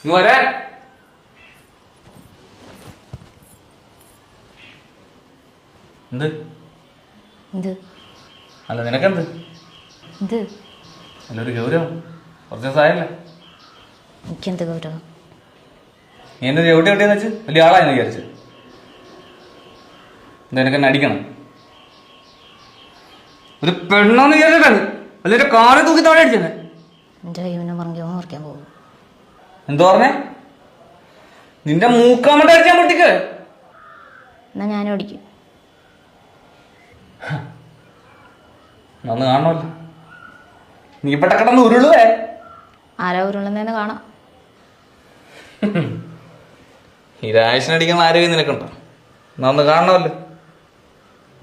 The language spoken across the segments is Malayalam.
നീ വരാൻ. എന്ത് എന്ത് അല്ല നിനക്കെന്ത് എന്ത് നല്ലൊരു ഗൗരവം കുറച്ച് ദിവസമായല്ലേ. എനിക്കെന്ത് ഗൗരവം? നീ എന്നെ എവിടെ എവിടെയെന്ന് വെച്ച് വലിയ ആളായെന്ന് വിചാരിച്ച് എന്താ എന്നെ അടിക്കണം? ഒരു പെണ്ണോന്ന് വിചാരിച്ചിട്ടാണ് വലിയൊരു കാറ് തൂക്കി താഴെ അടിച്ചത്. എൻ്റെ കൈവിനെ പറഞ്ഞു മറിക്കാൻ പോകും. എന്തോ പറഞ്ഞേ? നിന്റെ മൂക്കാമട്ട് അടിച്ചാൻ പൊട്ടിക്ക്. എന്നാ ഞാനും അടിക്കും. അന്ന് കാണണമല്ലോ. നീ പെട്ട കിടന്ന് ഉരുളുവേ. ആരാ ഉരുളുന്നതെന്ന് കാണാം. ഈ രാശനടിക്കുന്ന ആരോഗ്യം നിനക്കുണ്ടോ? എന്നാ ഒന്ന് കാണണമല്ലോ.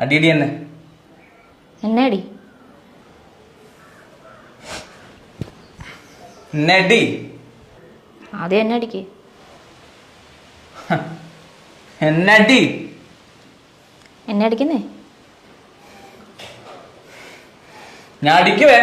അടിയടി എന്നെ. എന്നെ അടി. എന്നെ അടി. ആദ്യം എന്നെ അടിക്ക്. എന്നെ അടി. എന്നെ അടിക്കുന്നേ. ഞാൻ അടിക്കുവേ.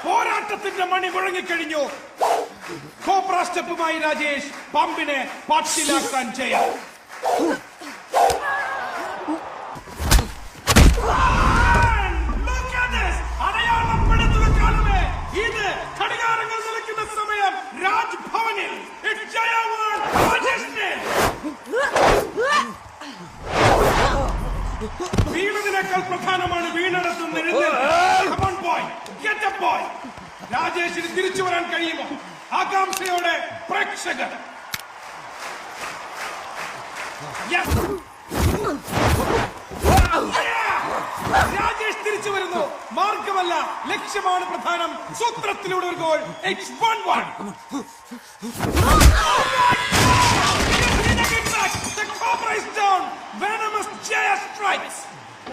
പോരാട്ടത്തിന്റെ മണി മുഴങ്ങിക്കഴിഞ്ഞു. കോബ്ര സ്റ്റെപ്പുമായി രാജേഷ് പമ്പിനെ പാട്ടിലാക്കാൻ ചെയ്യാം. അടയാളപ്പെടുത്തുവെക്കാളുമേ ഇത് ഘടികാരങ്ങൾ നിലയ്ക്കുന്ന സമയം രാജ്ഭവനിൽ വീണതിനേക്കാൾ പ്രധാനമാണ് വീണെടുത്തുന്ന രാജേഷിന് തിരിച്ചു വരാൻ കഴിയുമോ? ആകാംക്ഷയോടെ പ്രേക്ഷകർ. രാജേഷ് തിരിച്ചു വരുന്നു. മാർഗമല്ല, ലക്ഷ്യമാണ് പ്രധാനം. സൂത്രത്തിലൂടെ ഒരു ഗോൾ.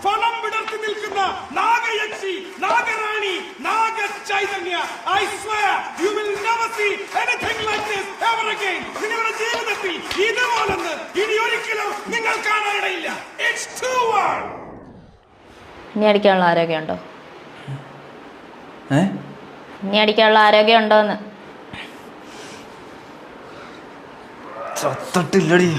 ഫലം വിടർത്തി നിൽക്കുന്ന Nagayakshi, നാഗറാണി, Naga Chaitanya. I swear you will never see anything like this ever again. നിങ്ങളുടെ ജീവിതത്തിൽ ഇതുപോലൊന്ന് ഇനി ഒരിക്കലും നിങ്ങൾ കാണാനിടയില്ല. It's too hard. ഇനി അടിക്കാനുള്ള ആരോഗ്യമുണ്ടോ? ഇനി അടിക്കാനുള്ള ആരോഗ്യമുണ്ടോന്ന്? ചത്തിട്ടില്ലടി.